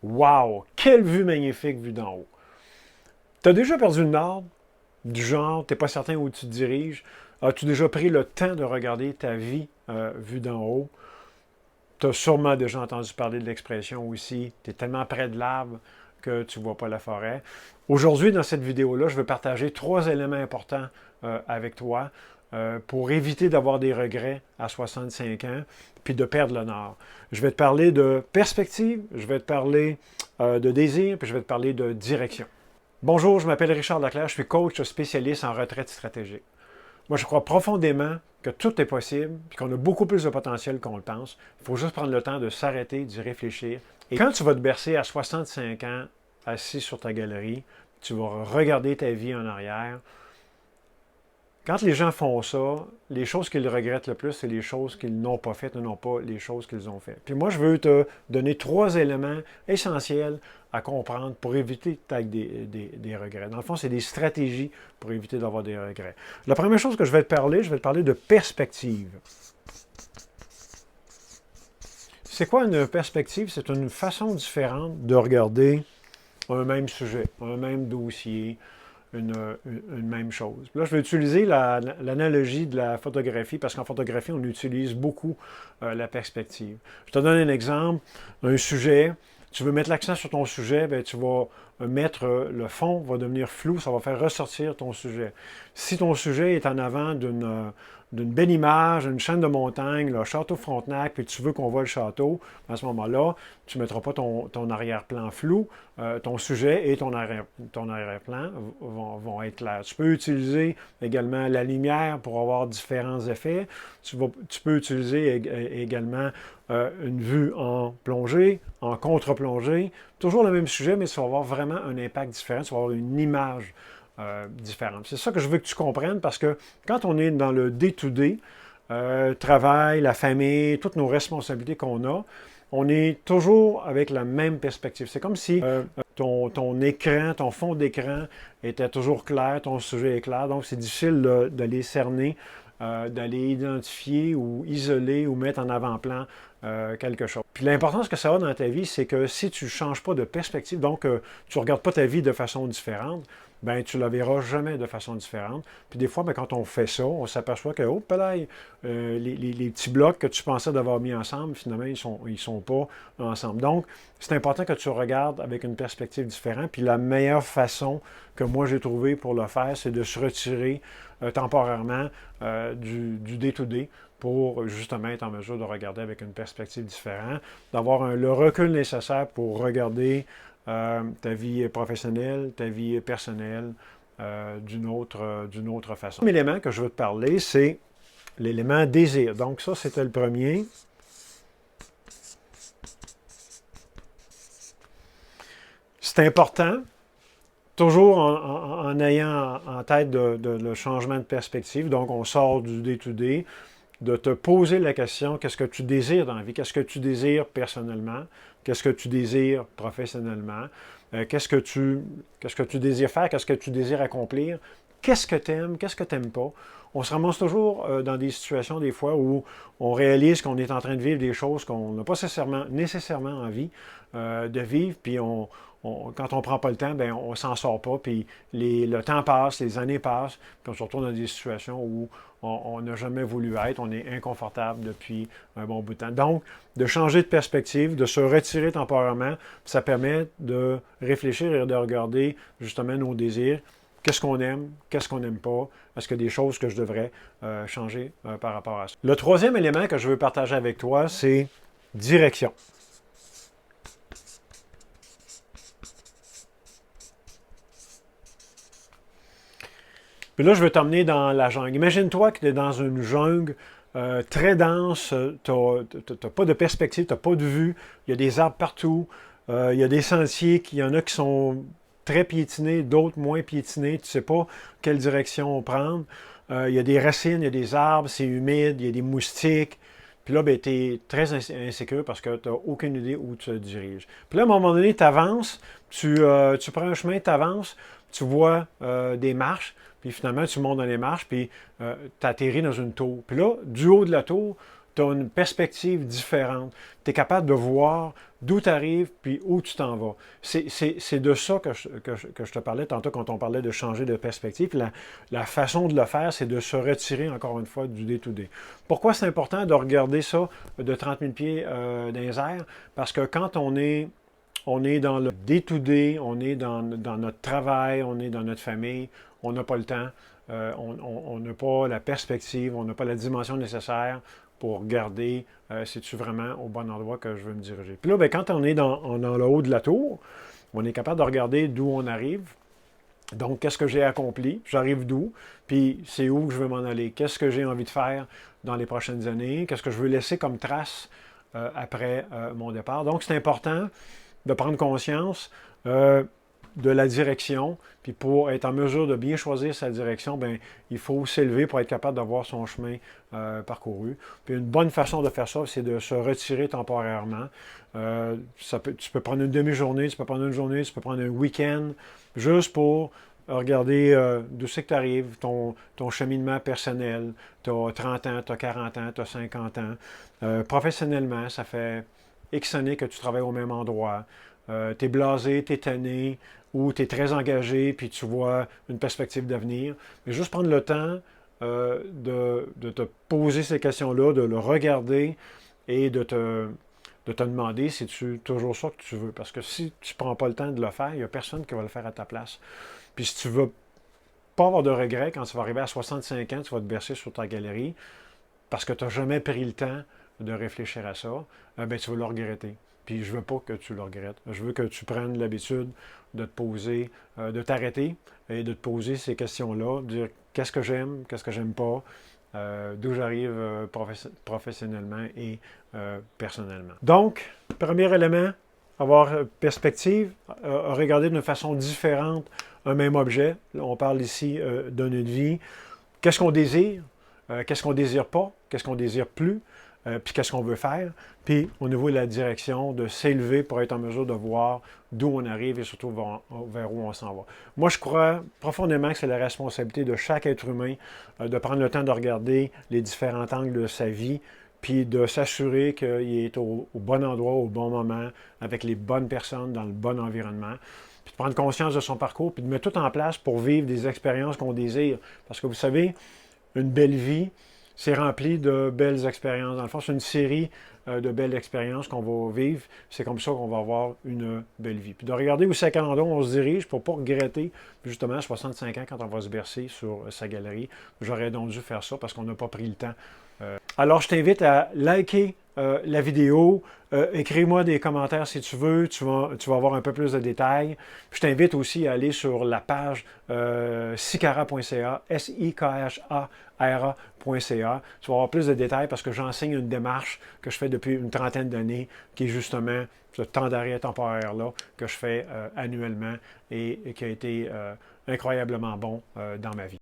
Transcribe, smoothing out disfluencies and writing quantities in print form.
Wow! Quelle vue magnifique vue d'en haut! Tu as déjà perdu le nord? Du genre, tu n'es pas certain où tu te diriges? As-tu déjà pris le temps de regarder ta vie vue d'en haut? Tu as sûrement déjà entendu parler de l'expression aussi, tu es tellement près de l'arbre que tu ne vois pas la forêt. Aujourd'hui, dans cette vidéo-là, je veux partager 3 éléments importants avec toi pour éviter d'avoir des regrets à 65 ans puis de perdre le nord. Je vais te parler de perspective, je vais te parler de désir, puis je vais te parler de direction. Bonjour, je m'appelle Richard Leclerc, je suis coach spécialiste en retraite stratégique. Moi, je crois profondément que tout est possible, puis qu'on a beaucoup plus de potentiel qu'on le pense. Il faut juste prendre le temps de s'arrêter, d'y réfléchir. Et quand tu vas te bercer à 65 ans, assis sur ta galerie, tu vas regarder ta vie en arrière. Quand les gens font ça, les choses qu'ils regrettent le plus, c'est les choses qu'ils n'ont pas faites, et non pas les choses qu'ils ont faites. Puis moi, je veux te donner 3 éléments essentiels à comprendre pour éviter des regrets. Dans le fond, c'est des stratégies pour éviter d'avoir des regrets. La première chose que je vais te parler de perspective. C'est quoi une perspective? C'est une façon différente de regarder un même sujet, un même dossier, une même chose. Là, je vais utiliser l'analogie de la photographie parce qu'en photographie, on utilise beaucoup la perspective. Je te donne un exemple, un sujet. Tu veux mettre l'accent sur ton sujet, bien, tu vas mettre le fond, va devenir flou, ça va faire ressortir ton sujet. Si ton sujet est en avant d'une belle image, une chaîne de montagne, le château Frontenac, puis tu veux qu'on voit le château, à ce moment-là, tu ne mettras pas ton arrière-plan flou, ton sujet et ton arrière-plan vont être clairs. Tu peux utiliser également la lumière pour avoir différents effets. Tu peux utiliser également une vue en plongée, en contre-plongée. Toujours le même sujet, mais ça va avoir vraiment un impact différent. Tu vas avoir une image différente. C'est ça que je veux que tu comprennes parce que quand on est dans le day-to-day, travail, la famille, toutes nos responsabilités qu'on a, on est toujours avec la même perspective. C'est comme si ton écran, ton fond d'écran était toujours clair, ton sujet est clair, donc c'est difficile d'aller cerner, d'aller identifier ou isoler ou mettre en avant-plan quelque chose. Puis l'importance que ça a dans ta vie, c'est que si tu ne changes pas de perspective, donc tu ne regardes pas ta vie de façon différente, ben tu ne la verras jamais de façon différente. Puis des fois, ben, quand on fait ça, on s'aperçoit que, oh, pelaye, les petits blocs que tu pensais d'avoir mis ensemble, finalement, ils sont pas ensemble. Donc, c'est important que tu regardes avec une perspective différente. Puis la meilleure façon que moi j'ai trouvé pour le faire, c'est de se retirer temporairement du day-to-day pour justement être en mesure de regarder avec une perspective différente, d'avoir le recul nécessaire pour regarder ta vie professionnelle, ta vie personnelle d'une autre façon. L'élément que je veux te parler, c'est l'élément désir. Donc ça, c'était le premier. C'est important, toujours en ayant en tête le changement de perspective. Donc, on sort du day-to-day, de te poser la question, qu'est-ce que tu désires dans la vie? Qu'est-ce que tu désires personnellement? Qu'est-ce que tu désires professionnellement? Qu'est-ce que tu désires faire? Qu'est-ce que tu désires accomplir? Qu'est-ce que tu aimes? Qu'est-ce que tu n'aimes pas? On se ramasse toujours dans des situations, des fois, où on réalise qu'on est en train de vivre des choses qu'on n'a pas nécessairement envie de vivre, puis quand on ne prend pas le temps, ben, on ne s'en sort pas, puis le temps passe, les années passent, puis on se retrouve dans des situations où on n'a jamais voulu être, on est inconfortable depuis un bon bout de temps. Donc, de changer de perspective, de se retirer temporairement, ça permet de réfléchir et de regarder justement nos désirs. Qu'est-ce qu'on aime, qu'est-ce qu'on n'aime pas, est-ce qu'il y a des choses que je devrais changer par rapport à ça. Le troisième élément que je veux partager avec toi, c'est direction. Puis là, je veux t'emmener dans la jungle. Imagine-toi que tu es dans une jungle très dense, tu n'as pas de perspective, tu n'as pas de vue, il y a des arbres partout, il y a des sentiers, il y en a qui sont très piétinés, d'autres moins piétinés, tu ne sais pas quelle direction prendre. Il y a des racines, il y a des arbres, c'est humide, il y a des moustiques. Puis là, ben, tu es très insécure parce que tu n'as aucune idée où tu te diriges. Puis là, à un moment donné, tu avances, tu prends un chemin, tu avances, tu vois des marches, puis finalement, tu montes dans les marches, puis tu atterris dans une tour. Puis là, du haut de la tour, tu as une perspective différente. Tu es capable de voir d'où tu arrives puis où tu t'en vas. C'est de ça que je te parlais tantôt quand on parlait de changer de perspective. La façon de le faire, c'est de se retirer, encore une fois, du day-to-day. Pourquoi c'est important de regarder ça de 30 000 pieds dans les airs? Parce que quand on est dans le day-to-day, on est dans notre travail, on est dans notre famille, on n'a pas le temps, on n'a pas la perspective, on n'a pas la dimension nécessaire pour regarder si tu es vraiment au bon endroit que je veux me diriger. Puis là, bien, quand on est dans le haut de la tour, on est capable de regarder d'où on arrive. Donc, qu'est-ce que j'ai accompli? J'arrive d'où? Puis, c'est où que je veux m'en aller? Qu'est-ce que j'ai envie de faire dans les prochaines années? Qu'est-ce que je veux laisser comme trace après mon départ? Donc, c'est important de prendre conscience de la direction. Puis pour être en mesure de bien choisir sa direction, bien, il faut s'élever pour être capable d'avoir son chemin parcouru. Puis une bonne façon de faire ça, c'est de se retirer temporairement. Tu peux prendre une demi-journée, tu peux prendre une journée, tu peux prendre un week-end, juste pour regarder d'où c'est que tu arrives, ton cheminement personnel. Tu as 30 ans, tu as 40 ans, tu as 50 ans. Professionnellement, ça fait X années que tu travailles au même endroit. Tu es blasé, tu es tanné, ou tu es très engagé, puis tu vois une perspective d'avenir. Mais juste prendre le temps de te poser ces questions-là, de le regarder et de te demander si tu toujours ça que tu veux. Parce que si tu ne prends pas le temps de le faire, il n'y a personne qui va le faire à ta place. Puis si tu ne veux pas avoir de regrets, quand tu vas arriver à 65 ans, tu vas te bercer sur ta galerie, parce que tu n'as jamais pris le temps de réfléchir à ça, ben, tu vas le regretter. Puis je ne veux pas que tu le regrettes. Je veux que tu prennes l'habitude de te poser, de t'arrêter et de te poser ces questions-là, de dire qu'est-ce que j'aime pas, d'où j'arrive professionnellement et personnellement. Donc, premier élément, avoir perspective, regarder d'une façon différente un même objet. Là, on parle ici de notre vie. Qu'est-ce qu'on désire? Qu'est-ce qu'on ne désire pas? Qu'est-ce qu'on ne désire plus? Puis qu'est-ce qu'on veut faire, puis au niveau de la direction, de s'élever pour être en mesure de voir d'où on arrive et surtout vers où on s'en va. Moi, je crois profondément que c'est la responsabilité de chaque être humain de prendre le temps de regarder les différents angles de sa vie, puis de s'assurer qu'il est au bon endroit, au bon moment, avec les bonnes personnes, dans le bon environnement, puis de prendre conscience de son parcours, puis de mettre tout en place pour vivre des expériences qu'on désire. Parce que vous savez, une belle vie, c'est rempli de belles expériences. Dans le fond, c'est une série de belles expériences qu'on va vivre. C'est comme ça qu'on va avoir une belle vie. Puis de regarder où c'est à quel endroit on se dirige pour ne pas regretter, justement, à 65 ans, quand on va se bercer sur sa galerie. J'aurais donc dû faire ça parce qu'on n'a pas pris le temps. Alors, je t'invite à liker la vidéo. Écris-moi des commentaires si tu veux. Tu vas avoir un peu plus de détails. Puis je t'invite aussi à aller sur la page sikara.ca, sikara.ca. Tu vas avoir plus de détails parce que j'enseigne une démarche que je fais depuis une trentaine d'années, qui est justement ce temps d'arrêt temporaire-là que je fais annuellement et qui a été incroyablement bon dans ma vie.